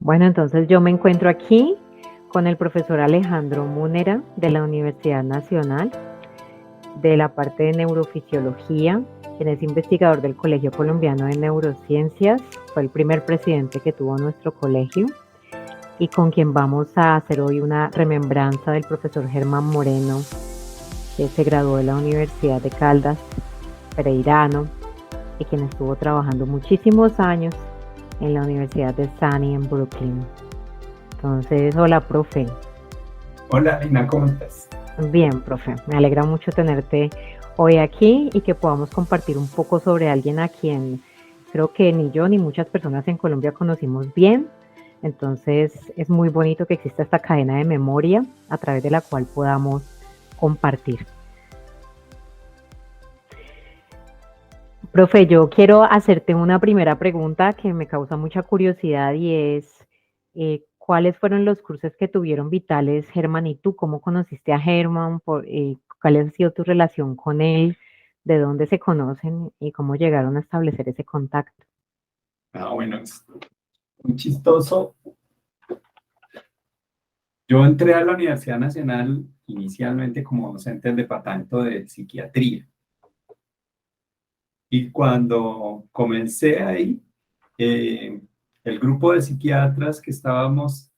Bueno, entonces yo me encuentro aquí con el profesor Alejandro Múnera de la Universidad Nacional, de la parte de neurofisiología, quien es investigador del Colegio Colombiano de Neurociencias, fue el primer presidente que tuvo nuestro colegio y con quien vamos a hacer hoy una remembranza del profesor Germán Moreno, que se graduó de la Universidad de Caldas, pereirano, y quien estuvo trabajando muchísimos años en la Universidad de SUNY en Brooklyn. Entonces, hola, profe. Hola, Lina, ¿cómo estás? Bien, profe. Me alegra mucho tenerte hoy aquí y que podamos compartir un poco sobre alguien a quien creo que ni yo ni muchas personas en Colombia conocimos bien. Entonces, es muy bonito que exista esta cadena de memoria a través de la cual podamos compartir. Profe, yo quiero hacerte una primera pregunta que me causa mucha curiosidad y es, ¿cuáles fueron los cruces que tuvieron vitales Germán y tú? ¿Cómo conociste a Germán? ¿Cuál ha sido tu relación con él? ¿De dónde se conocen y cómo llegaron a establecer ese contacto? Bueno, es muy chistoso. Yo entré a la Universidad Nacional inicialmente como docente del departamento de psiquiatría. Y cuando comencé ahí, eh, el grupo de psiquiatras que estábamos,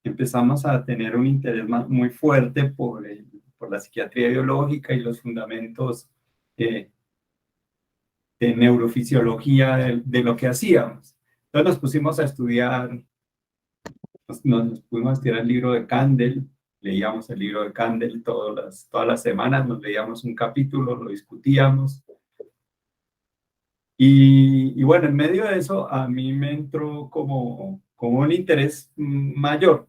empezamos a tener un interés muy fuerte por la psiquiatría biológica y los fundamentos eh, de neurofisiología de lo que hacíamos. Entonces nos pusimos a estudiar. Nos pudimos tirar el libro de Kandel, leíamos el libro de Kandel todas las semanas, nos leíamos un capítulo, lo discutíamos. Y bueno, en medio de eso a mí me entró como un interés mayor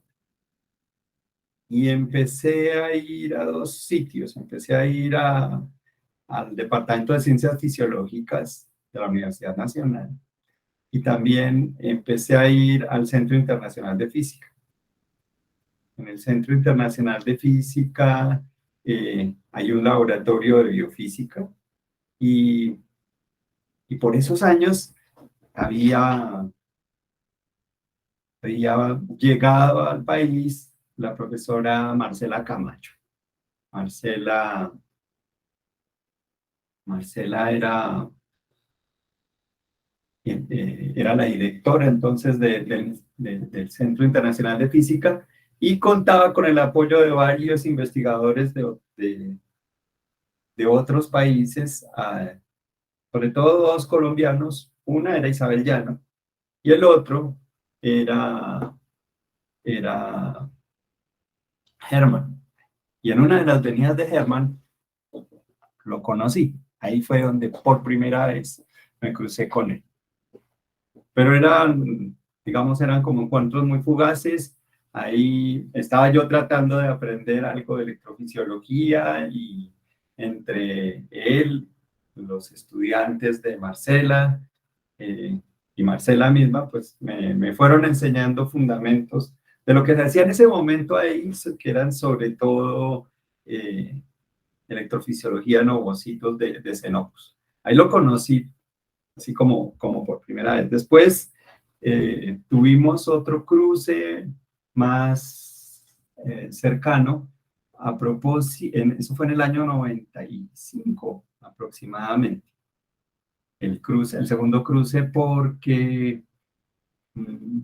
y empecé a ir a dos sitios. Empecé a ir al Departamento de Ciencias Fisiológicas de la Universidad Nacional y también empecé a ir al Centro Internacional de Física. En el Centro Internacional de Física hay un laboratorio de biofísica y, y por esos años había llegado al país la profesora Marcela Camacho. Marcela, Marcela era la directora entonces del Centro Internacional de Física y contaba con el apoyo de varios investigadores de otros países, sobre todo dos colombianos. Una era Isabel Llano y el otro era, era Germán. Y en una de las venidas de Germán lo conocí. Ahí fue donde por primera vez me crucé con él. Pero eran como encuentros muy fugaces. Ahí estaba yo tratando de aprender algo de electrofisiología y entre él, los estudiantes de Marcela eh, y Marcela misma, pues me fueron enseñando fundamentos de lo que se hacía en ese momento ahí, que eran sobre todo electrofisiología en ovocitos de Xenopus. Ahí lo conocí, así como por primera vez. Después tuvimos otro cruce más cercano, a propósito, eso fue en el año 95 aproximadamente. El segundo cruce, porque mm,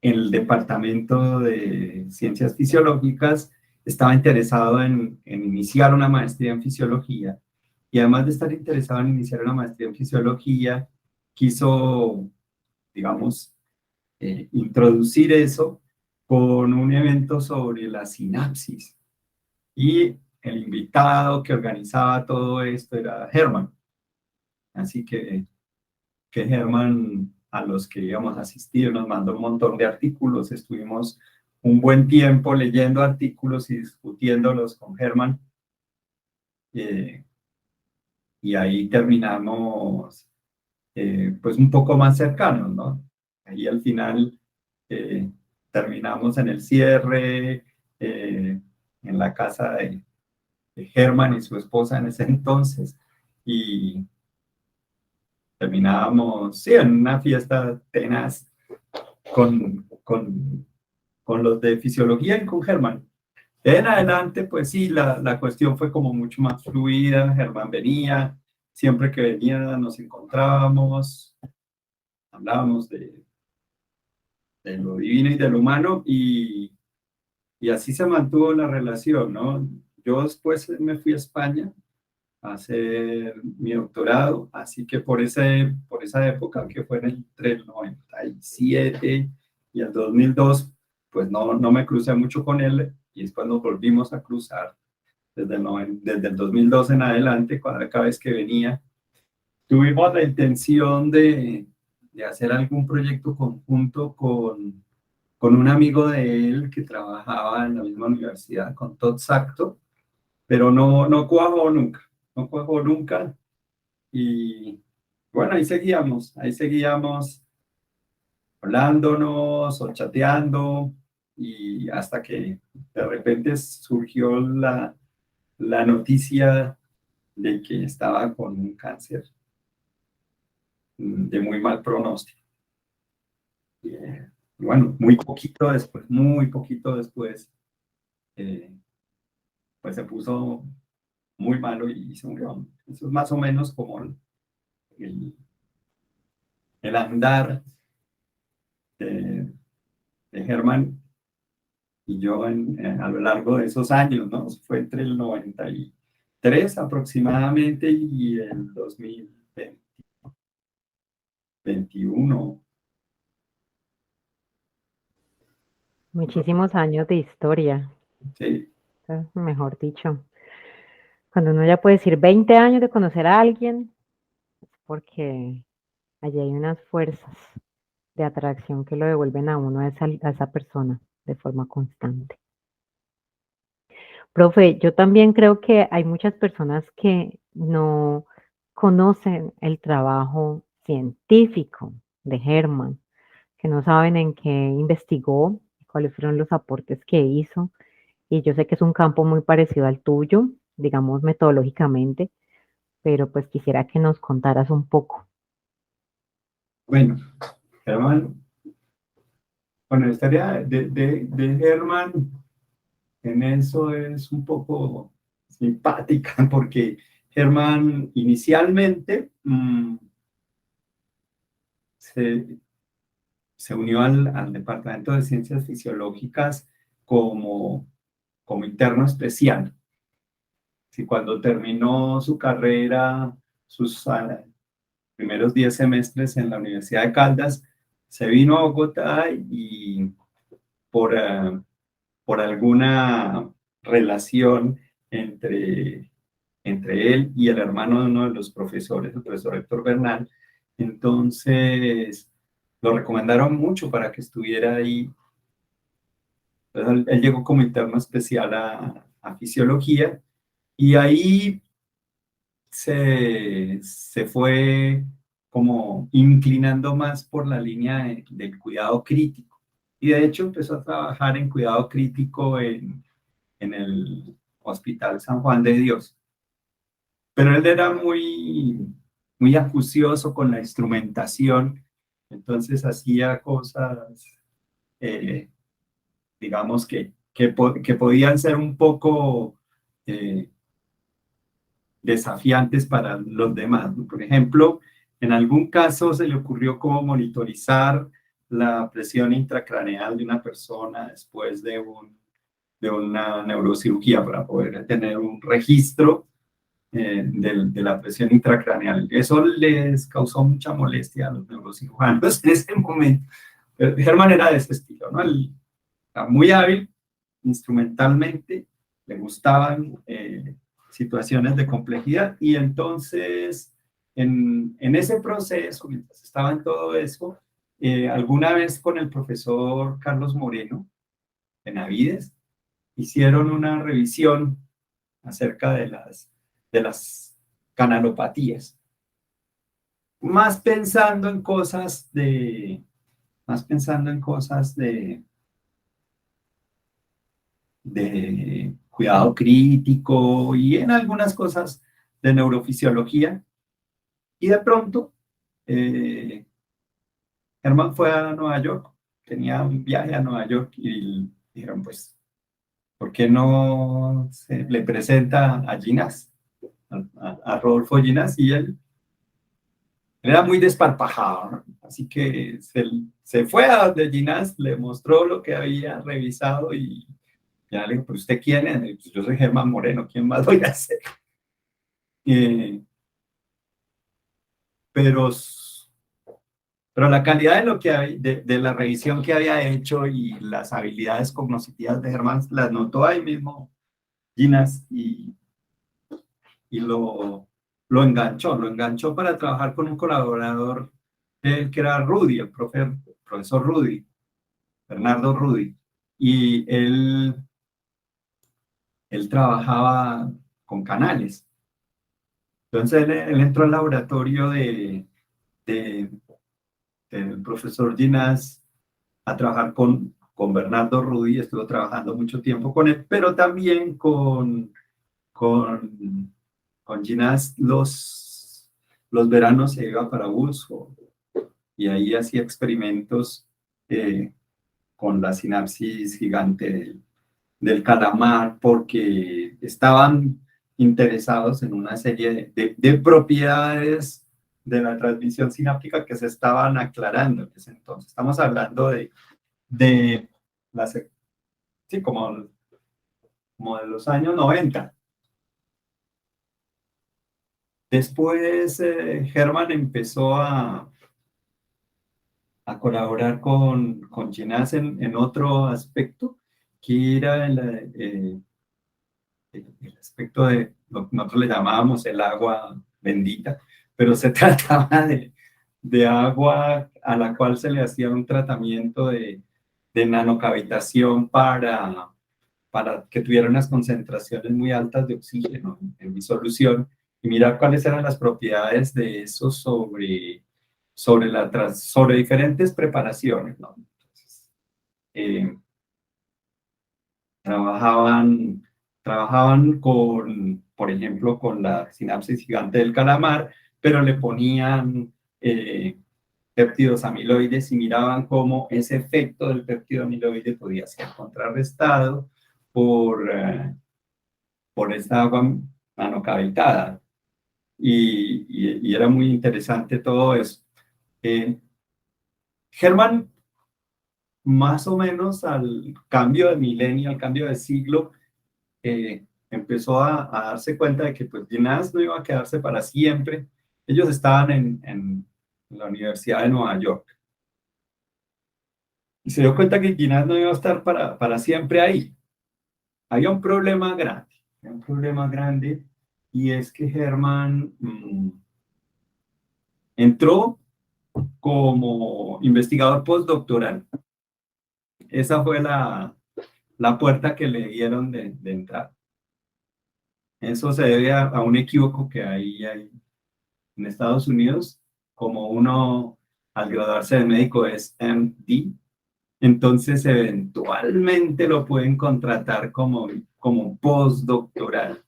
el departamento de ciencias fisiológicas estaba interesado en iniciar una maestría en fisiología y además de estar interesado en iniciar una maestría en fisiología, quiso, digamos, introducir eso con un evento sobre la sinapsis. Y el invitado que organizaba todo esto era Hermann. Así que Germán, a los que íbamos a asistir, nos mandó un montón de artículos. Estuvimos un buen tiempo leyendo artículos y discutiéndolos con Germán. Eh, y ahí terminamos, pues, un poco más cercanos, ¿no? Ahí al final eh, terminamos en el cierre, en la casa de Germán y su esposa en ese entonces. Y terminábamos, sí, en una fiesta tenaz con los de fisiología y con Germán. En adelante, pues sí, la cuestión fue como mucho más fluida. Germán venía, siempre que venía nos encontrábamos, hablábamos de lo divino y de lo humano y así se mantuvo la relación, ¿no? Yo después me fui a España a hacer mi doctorado, así que por esa época, que fue entre el 97 y el 2002, pues no me crucé mucho con él y después nos volvimos a cruzar desde el 2002 en adelante, cada vez que venía. Tuvimos la intención de hacer algún proyecto conjunto con un amigo de él que trabajaba en la misma universidad, con Todd Sacto, pero no cuajó nunca, no cuajó nunca. Y bueno, ahí seguíamos hablándonos o chateando y hasta que de repente surgió la noticia de que estaba con un cáncer de muy mal pronóstico. Y, bueno, muy poquito después, eh, pues se puso muy malo y se murió. Eso es más o menos como el, el andar de, de Germán y yo a lo largo de esos años, ¿no? Fue entre el 93 aproximadamente y el 2021. Muchísimos años de historia, Sí, mejor dicho. Cuando uno ya puede decir 20 años de conocer a alguien, es porque allí hay unas fuerzas de atracción que lo devuelven a uno a esa persona de forma constante. Profe, yo también creo que hay muchas personas que no conocen el trabajo científico de Herman, que no saben en qué investigó, cuáles fueron los aportes que hizo. Y yo sé que es un campo muy parecido al tuyo, digamos metodológicamente, pero pues quisiera que nos contaras un poco. bueno, Germán, bueno, la historia de Germán en eso es un poco simpática porque Germán inicialmente se, se unió al Departamento de Ciencias Fisiológicas como, como interno especial. Y cuando terminó su carrera, sus primeros 10 semestres en la Universidad de Caldas, se vino a Bogotá y por, por alguna relación entre él y el hermano de uno de los profesores, el profesor Héctor Bernal, entonces lo recomendaron mucho para que estuviera ahí. Entonces, él llegó como interno especial a fisiología y ahí se fue como inclinando más por la línea del cuidado crítico. Y de hecho empezó a trabajar en cuidado crítico en el Hospital San Juan de Dios. Pero él era muy acucioso con la instrumentación, entonces hacía cosas, eh, digamos, que podían ser un poco eh, desafiantes para los demás. Por ejemplo, en algún caso se le ocurrió cómo monitorizar la presión intracraneal de una persona después de una neurocirugía para poder tener un registro de la presión intracraneal. Eso les causó mucha molestia a los neurocirujanos en ese momento. Pero Germán era de ese estilo, ¿no? Él era muy hábil instrumentalmente, le gustaban situaciones de complejidad y entonces en ese proceso, mientras estaba en todo eso, alguna vez con el profesor Carlos Moreno de Navides, hicieron una revisión acerca de las canalopatías, más pensando en cosas más pensando en cosas de cuidado crítico y en algunas cosas de neurofisiología. Y de pronto, Germán fue a Nueva York tenía un viaje a Nueva York y dijeron, pues, ¿por qué no se le presenta a Ginás, a Rodolfo Ginás? Y él era muy desparpajado, ¿no? Así que se fue a donde Ginás, le mostró lo que había revisado y ya le dijo, ¿pero usted quién es? Y pues, yo soy Germán Moreno, ¿quién más voy a ser? Eh, pero, pero la calidad de lo que de la revisión que había hecho y las habilidades cognitivas de Germán las notó ahí mismo Ginás y lo enganchó para trabajar con un colaborador que era Rudy, profesor Rudy, Bernardo Rudy. Y él trabajaba con canales. Entonces él entró al laboratorio de- del profesor Ginás a trabajar con Bernardo Rudy, estuvo trabajando mucho tiempo con él, pero también con, con Ginás los veranos se iba para Busco y ahí hacía experimentos eh, con la sinapsis gigante del calamar porque estaban interesados en una serie de propiedades de la transmisión sináptica que se estaban aclarando en ese entonces. Estamos hablando de las, sí, como de los años 90. Después, Herman empezó a colaborar con Ginás en otro aspecto, que era el aspecto de lo que nosotros le llamábamos el agua bendita, pero se trataba de agua a la cual se le hacía un tratamiento de nanocavitación para que tuviera unas concentraciones muy altas de oxígeno en disolución y mirar cuáles eran las propiedades de eso sobre diferentes preparaciones, ¿no? Entonces, eh, trabajaban, trabajaban por ejemplo, con la sinapsis gigante del calamar, pero le ponían péptidos amiloides y miraban cómo ese efecto del péptido amiloide podía ser contrarrestado por esta agua nanocavitada. Y era muy interesante todo eso. Eh, Germán, más o menos al cambio de milenio, al cambio de siglo, empezó a darse cuenta de que pues Ginás no iba a quedarse para siempre. Ellos estaban en la Universidad de Nueva York y se dio cuenta que Ginás no iba a estar para siempre ahí. Había un problema grande y es que Germán entró como investigador postdoctoral. Esa fue la puerta que le dieron de entrar. Eso se debe a un equívoco que hay en Estados Unidos, como uno al graduarse de médico es MD, entonces eventualmente lo pueden contratar como postdoctoral.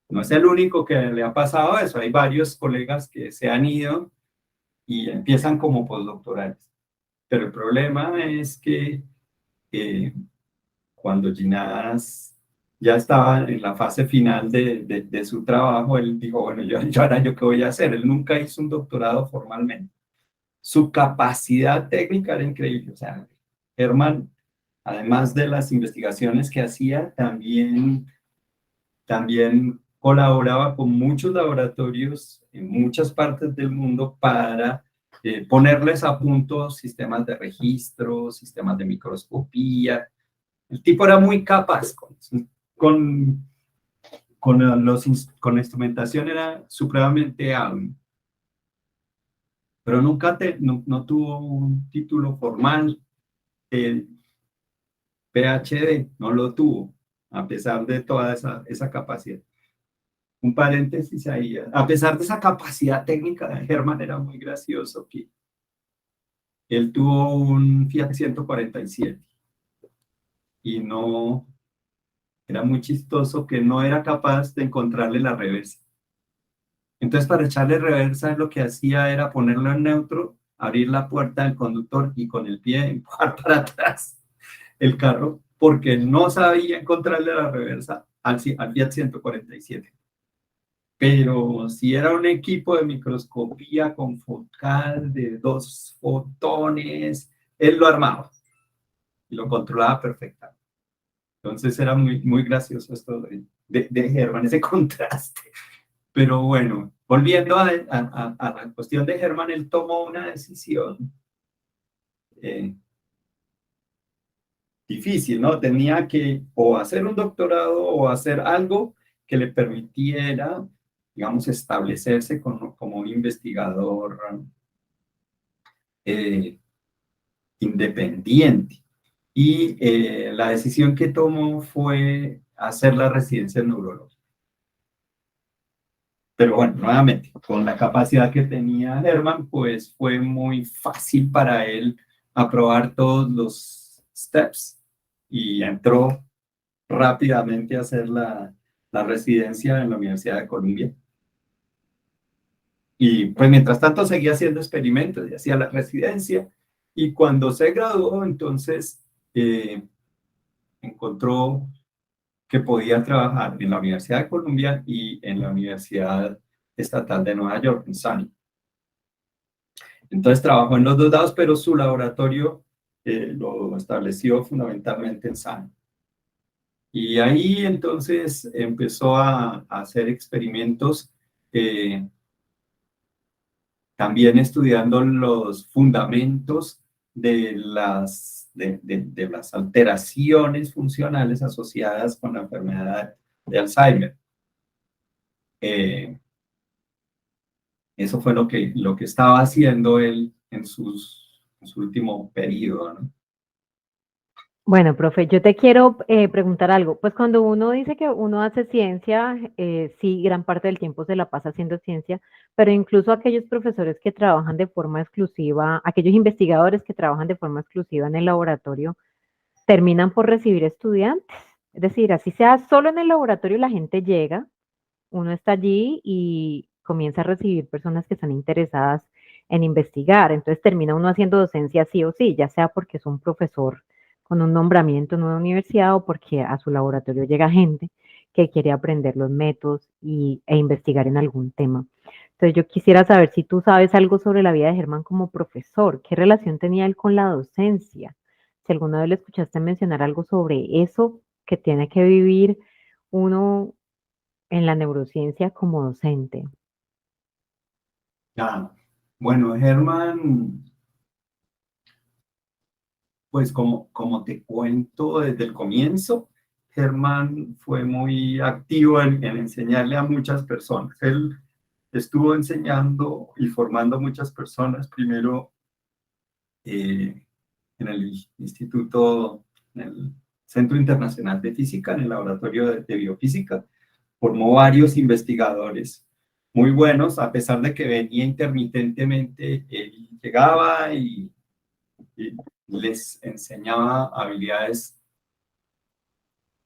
No es el único que le ha pasado eso, hay varios colegas que se han ido y empiezan como postdoctorales. Pero el problema es que eh, cuando Ginás ya estaba en la fase final de su trabajo, él dijo, bueno, yo ahora yo qué voy a hacer. Él nunca hizo un doctorado formalmente. Su capacidad técnica era increíble. O sea, Herman, además de las investigaciones que hacía, también colaboraba con muchos laboratorios en muchas partes del mundo para ponerles a punto sistemas de registro, sistemas de microscopía. El tipo era muy capaz con, con la instrumentación, era supremamente hábil, pero nunca no tuvo un título formal. El PhD no lo tuvo, a pesar de toda esa capacidad. Un paréntesis ahí. A pesar de esa capacidad técnica de Herman, era muy gracioso que él tuvo un Fiat 147 y no, era muy chistoso que no era capaz de encontrarle la reversa. Entonces, para echarle reversa, lo que hacía era ponerlo en neutro abrir la puerta del conductor y con el pie empujar para atrás el carro porque no sabía encontrarle la reversa al Fiat 147. Pero si era un equipo de microscopía con focal de 2 fotones, él lo armaba y lo controlaba perfectamente. Entonces era muy gracioso esto de Hermann, ese contraste. Pero bueno, volviendo a la cuestión de Hermann, él tomó una decisión eh, difícil, ¿no? Tenía que o hacer un doctorado o hacer algo que le permitiera, digamos, establecerse como un investigador eh, independiente. Y la decisión que tomó fue hacer la residencia en neurología. Pero bueno, nuevamente, con la capacidad que tenía Hermann, pues fue muy fácil para él aprobar todos los steps y entró rápidamente a hacer la residencia en la Universidad de Columbia. Y pues mientras tanto seguía haciendo experimentos y hacía la residencia. Y cuando se graduó, entonces encontró que podía trabajar en la Universidad de Columbia y en la Universidad Estatal de Nueva York, en SUNY. Entonces trabajó en los dos lados, pero su laboratorio lo estableció fundamentalmente en SUNY. Y ahí entonces empezó a hacer experimentos, también estudiando los fundamentos de las alteraciones funcionales asociadas con la enfermedad de Alzheimer. Eso fue lo que estaba haciendo él en su último periodo, ¿no? Bueno, profe, yo te quiero preguntar algo. Pues cuando uno dice que uno hace ciencia, sí, gran parte del tiempo se la pasa haciendo ciencia, pero incluso aquellos profesores que trabajan de forma exclusiva, aquellos investigadores que trabajan de forma exclusiva en el laboratorio, terminan por recibir estudiantes. Es decir, así sea solo en el laboratorio, la gente llega, uno está allí y comienza a recibir personas que están interesadas en investigar. Entonces termina uno haciendo docencia sí o sí, ya sea porque es un profesor con un nombramiento en una universidad o porque a su laboratorio llega gente que quiere aprender los métodos e investigar en algún tema. Entonces yo quisiera saber si tú sabes algo sobre la vida de Germán como profesor, qué relación tenía él con la docencia, si alguna vez le escuchaste mencionar algo sobre eso que tiene que vivir uno en la neurociencia como docente. Ya. Bueno, Germán, pues como te cuento desde el comienzo, Germán fue muy activo en enseñarle a muchas personas. Él estuvo enseñando y formando muchas personas, primero en el instituto, en el Centro Internacional de Física, en el laboratorio de biofísica, formó varios investigadores muy buenos, a pesar de que venía intermitentemente, él llegaba y les enseñaba habilidades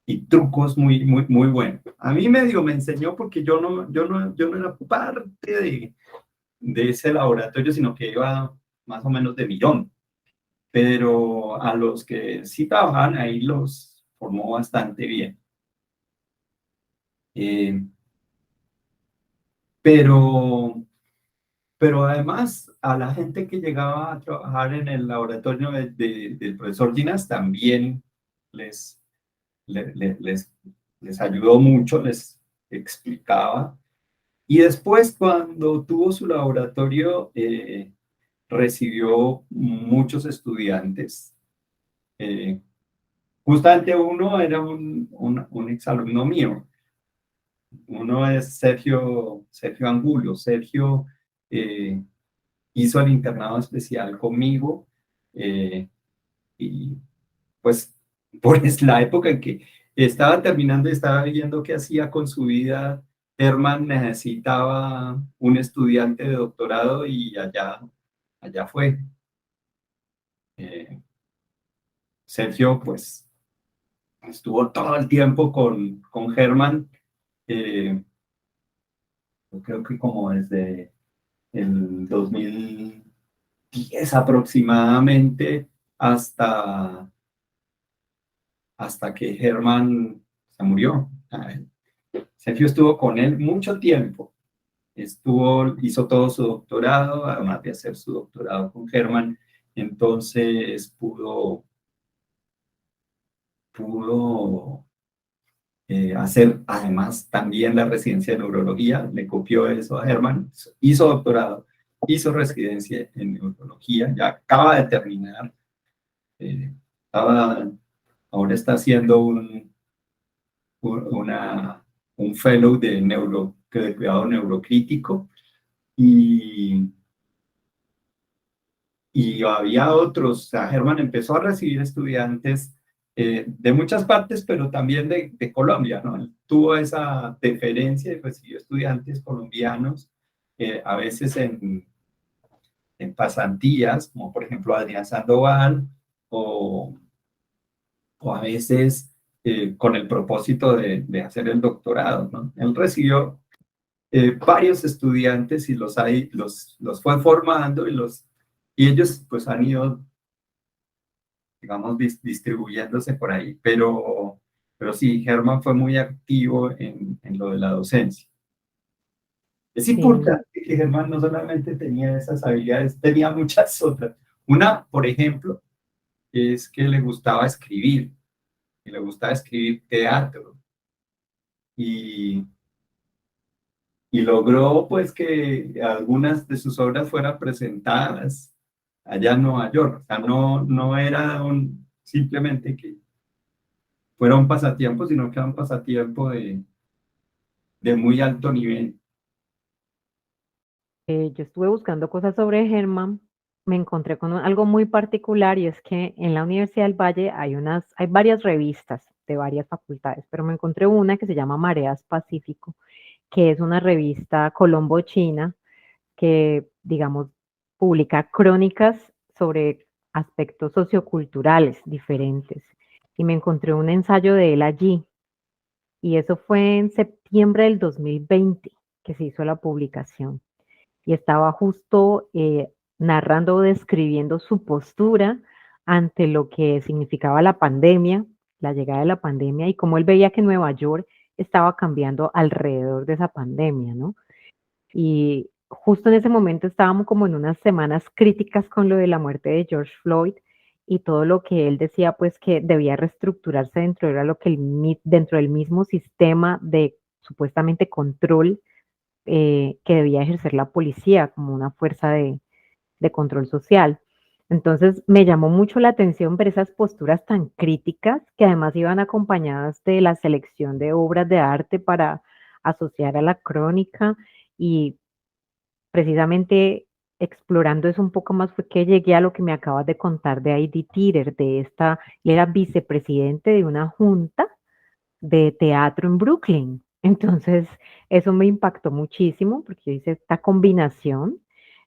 y trucos muy buenos. A mí medio me enseñó porque yo no era parte de ese laboratorio, sino que iba más o menos de millón. Pero a los que sí trabajaban ahí los formó bastante bien. Eh, pero, pero además a la gente que llegaba a trabajar en el laboratorio del profesor Ginas también les, le- le- les, les ayudó mucho, les explicaba. Y después cuando tuvo su laboratorio, recibió muchos estudiantes. Eh, Justamente uno era un exalumno mío. Uno es Sergio Angulo. Sergio eh, hizo el internado especial conmigo y pues por la época en que estaba terminando y estaba viendo qué hacía con su vida, Herman necesitaba un estudiante de doctorado y allá fue. Eh, Sergio pues estuvo todo el tiempo con Herman. eh, yo creo que como desde el 2000, 10 aproximadamente hasta que Hermann se murió. Sergio estuvo con él mucho tiempo. Hizo todo su doctorado, además de hacer su doctorado con Hermann, entonces pudo hacer además también la residencia de neurología, le copió eso a Hermann, hizo doctorado, hizo residencia en neurología, ya acaba de terminar, eh, ahora está haciendo una, un fellow de cuidado neurocrítico y, y había otros, o sea, Hermann empezó a recibir estudiantes de muchas partes, pero también de Colombia, ¿no? Él tuvo esa deferencia y recibió estudiantes colombianos, a veces en pasantías, como por ejemplo Adrián Sandoval, o, o a veces con el propósito de hacer el doctorado, ¿no? Él recibió varios estudiantes y los fue formando y ellos pues han ido, digamos, distribuyéndose por ahí, pero sí, Germán fue muy activo en lo de la docencia. Es Sí, importante que Germán no solamente tenía esas habilidades, tenía muchas otras. Una, por ejemplo, es que le gustaba escribir, y le gustaba escribir teatro, y, y logró pues que algunas de sus obras fueran presentadas allá en Nueva York. O sea, no era simplemente que fuera un pasatiempo, sino que era un pasatiempo de muy alto nivel. yo estuve buscando cosas sobre Germán, me encontré con algo muy particular y es que en la Universidad del Valle hay varias revistas de varias facultades, pero me encontré una que se llama Mareas Pacífico, que es una revista colombo-china que, digamos, publica crónicas sobre aspectos socioculturales diferentes. Y me encontré un ensayo de él allí, y eso fue en septiembre del 2020 que se hizo la publicación. Y estaba justo narrando o describiendo su postura ante lo que significaba la pandemia, la llegada de la pandemia, y cómo él veía que Nueva York estaba cambiando alrededor de esa pandemia, ¿no? Y justo en ese momento estábamos como en unas semanas críticas con lo de la muerte de George Floyd y todo lo que él decía pues que debía reestructurarse dentro del mismo sistema de supuestamente control que debía ejercer la policía como una fuerza de control social. Entonces me llamó mucho la atención ver esas posturas tan críticas que además iban acompañadas de la selección de obras de arte para asociar a la crónica, y precisamente explorando eso un poco más fue que llegué a lo que me acabas de contar de Heidi Titter, él era vicepresidente de una junta de teatro en Brooklyn. Entonces, eso me impactó muchísimo porque yo hice esta combinación.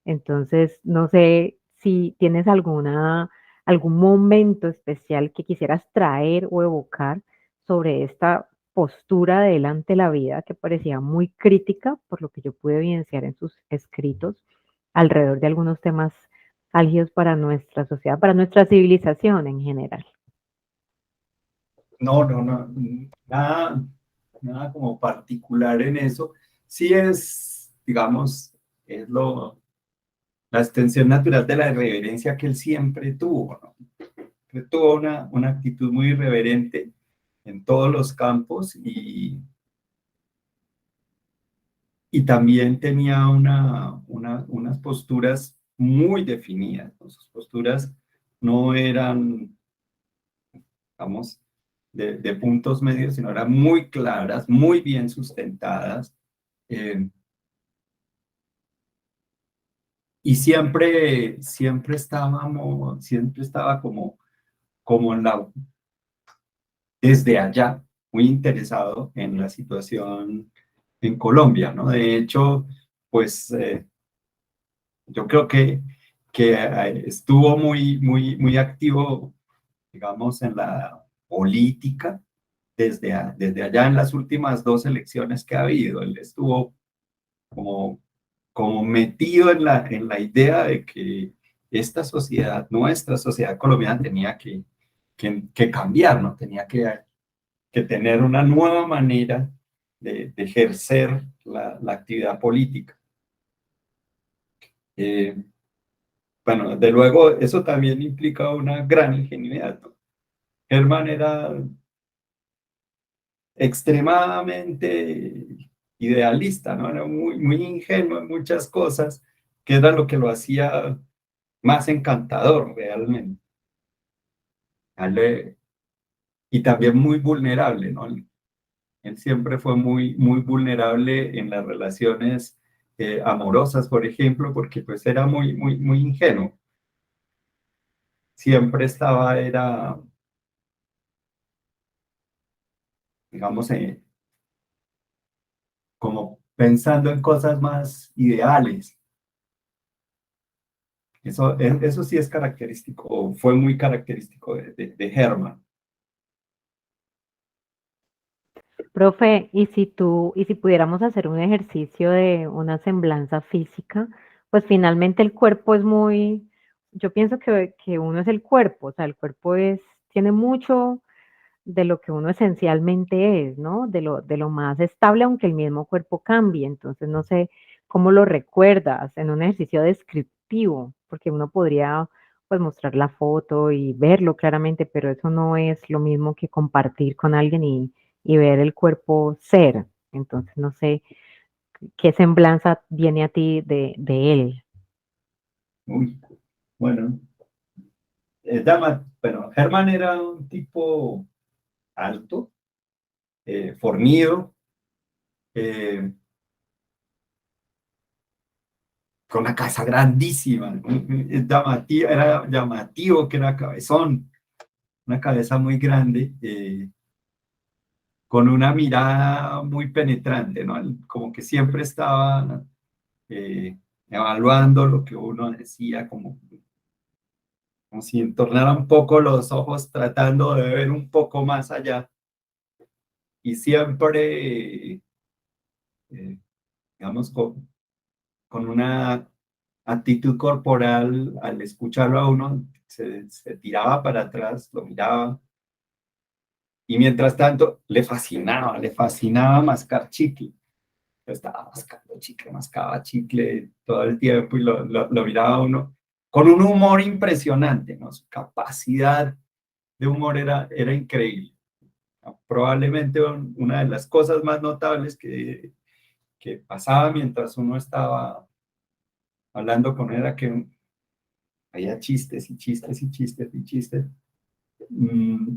Entonces, no sé si tienes algún momento especial que quisieras traer o evocar sobre esta postura de él ante la vida que parecía muy crítica, por lo que yo pude evidenciar en sus escritos alrededor de algunos temas álgidos para nuestra sociedad, para nuestra civilización en general. No, nada como particular en eso. Sí es, digamos, es la extensión natural de la reverencia que él siempre tuvo, ¿no? Él tuvo una actitud muy irreverente en todos los campos y también tenía unas posturas muy definidas, ¿no? Sus posturas no eran, digamos, de puntos medios, sino eran muy claras, muy bien sustentadas. eh, y siempre estaba como desde allá, muy interesado en la situación en Colombia, ¿no? De hecho, pues yo creo que estuvo muy activo, digamos, en la política desde allá en las últimas dos elecciones que ha habido. Él estuvo como, como metido en la idea esta sociedad, nuestra sociedad colombiana tenía que cambiar, ¿no? Tenía que tener una nueva manera de ejercer la actividad política. Eh, bueno, de luego, eso también implica una gran ingenuidad, ¿no? Herman era extremadamente idealista, ¿no? Era muy ingenuo en muchas cosas, que era lo que lo hacía más encantador realmente. Y también muy vulnerable, ¿no? Él siempre fue muy vulnerable en las relaciones amorosas, por ejemplo, porque pues era muy ingenuo. Siempre era, digamos, como pensando en cosas más ideales. Eso sí es característico, o fue muy característico de Herman. Profe, y si pudiéramos hacer un ejercicio de una semblanza física, pues finalmente el cuerpo es muy, yo pienso que uno es el cuerpo, o sea, el cuerpo tiene mucho de lo que uno esencialmente es, ¿no? De lo más estable, aunque el mismo cuerpo cambie. Entonces, no sé cómo lo recuerdas en un ejercicio descriptivo, porque uno podría pues mostrar la foto y verlo claramente, pero eso no es lo mismo que compartir con alguien y ver el cuerpo ser. Entonces, no sé qué semblanza viene a ti de él. Uy, bueno, bueno, Herman era un tipo alto, fornido, eh, con una casa grandísima, era llamativo que era cabezón, una cabeza muy grande, con una mirada muy penetrante, ¿no? Como que siempre estaba evaluando lo que uno decía, como si entornara un poco los ojos tratando de ver un poco más allá. Y siempre, digamos, con una actitud corporal, al escucharlo a uno, se tiraba para atrás, lo miraba, y mientras tanto le fascinaba mascar chicle. Yo estaba mascando chicle, mascaba chicle todo el tiempo y lo miraba a uno con un humor impresionante, ¿no? Su capacidad de humor era increíble. Probablemente una de las cosas más notables que pasaba mientras uno estaba hablando con él era que había chistes y chistes y chistes y chistes mmm,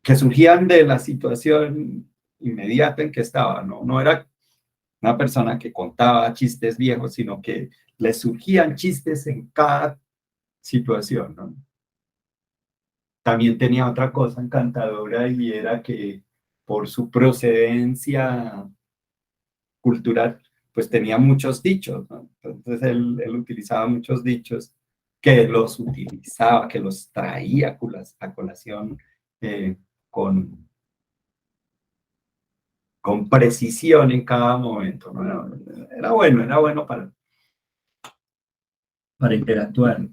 que surgían de la situación inmediata en que estaba, ¿no? No era una persona que contaba chistes viejos, sino que le surgían chistes en cada situación, ¿no? También tenía otra cosa encantadora y era que por su procedencia cultural, pues tenía muchos dichos, ¿no? Entonces él utilizaba muchos dichos que los utilizaba, que los traía a colación eh, con, con precisión en cada momento, ¿no? Era bueno para interactuar.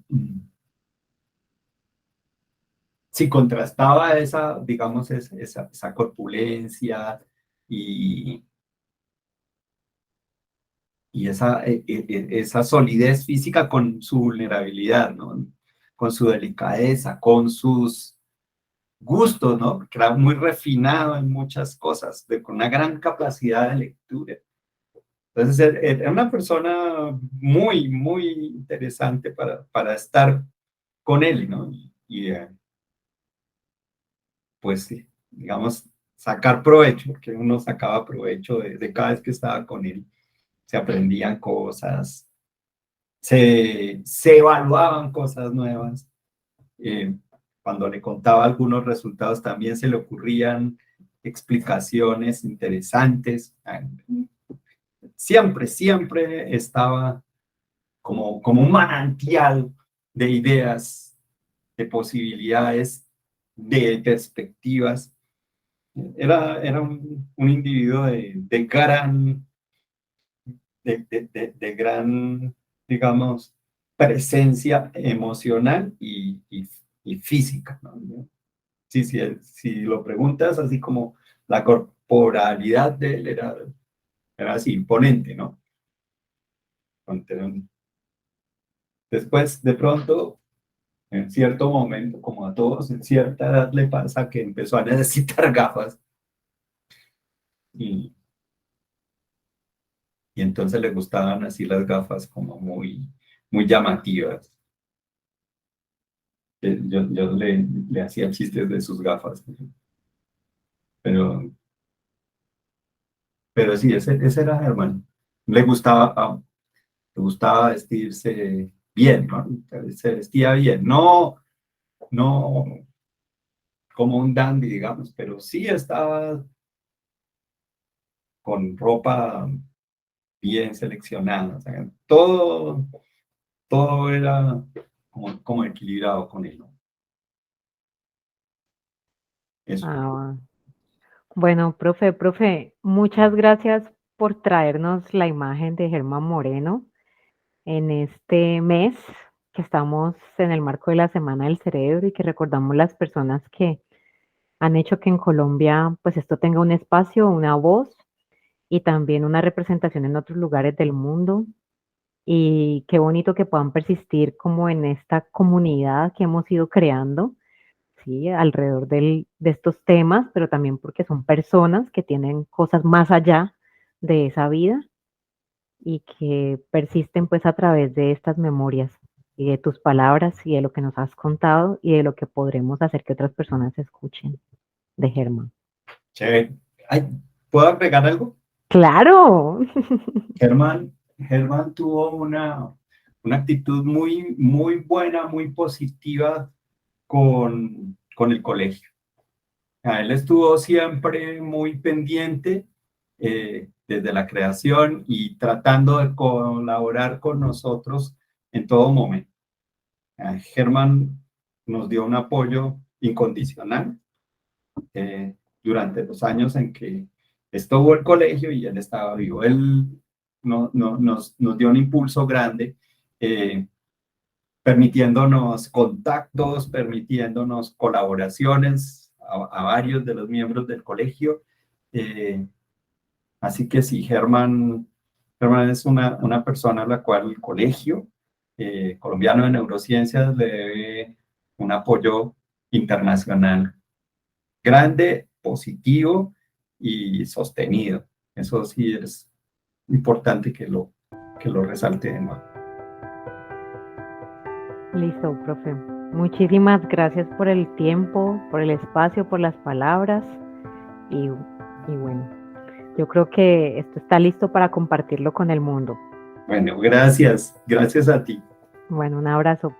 Si contrastaba esa, digamos, esa corpulencia y, y esa solidez física con su vulnerabilidad, ¿no? Con su delicadeza, con sus gustos, ¿no? Porque era muy refinado en muchas cosas, con una gran capacidad de lectura. Entonces, era una persona muy interesante para estar con él, ¿no? Y pues, sí, digamos, sacar provecho, porque uno sacaba provecho de cada vez que estaba con él. Se aprendían cosas, se evaluaban cosas nuevas. Eh, Cuando le contaba algunos resultados, también se le ocurrían explicaciones interesantes. Siempre estaba como un manantial de ideas, de posibilidades, de perspectivas. Era un individuo de gran, digamos, presencia emocional y física, ¿no? Si lo preguntas, así como la corporalidad de él era así, imponente, ¿no? Después, de pronto, en cierto momento, como a todos, en cierta edad le pasa que empezó a necesitar gafas y, y entonces le gustaban así las gafas como muy llamativas. Yo le hacía chistes de sus gafas, pero, pero sí, ese era Germán. Le gustaba, le gustaba vestirse bien, ¿no? Se vestía bien, no como un dandy, digamos, pero sí estaba con ropa bien seleccionada, o sea, todo era como equilibrado con él, ¿no? Eso. Ah, bueno, profe, muchas gracias por traernos la imagen de Germán Moreno en este mes que estamos en el marco de la Semana del Cerebro y que recordamos las personas que han hecho que en Colombia pues esto tenga un espacio, una voz y también una representación en otros lugares del mundo. Y qué bonito que puedan persistir como en esta comunidad que hemos ido creando, ¿sí? Alrededor de estos temas, pero también porque son personas que tienen cosas más allá de esa vida y que persisten pues a través de estas memorias y de tus palabras y de lo que nos has contado y de lo que podremos hacer que otras personas escuchen de Germán. Chévere. Ay, ¿puedo agregar algo? Claro. Germán tuvo una actitud muy buena, muy positiva con el colegio. Él estuvo siempre muy pendiente desde la creación y tratando de colaborar con nosotros en todo momento. Germán nos dio un apoyo incondicional durante los años en que estuvo el colegio y él estaba vivo. Él nos dio un impulso grande, eh, permitiéndonos contactos, permitiéndonos colaboraciones a varios de los miembros del colegio. Eh, Así que sí, Germán es una persona a la cual el Colegio Colombiano de Neurociencias le debe un apoyo internacional grande, positivo y sostenido. Eso sí es importante que lo resalte de nuevo. Listo, profe. Muchísimas gracias por el tiempo, por el espacio, por las palabras y bueno, yo creo que esto está listo para compartirlo con el mundo. Bueno, gracias a ti. Bueno, un abrazo.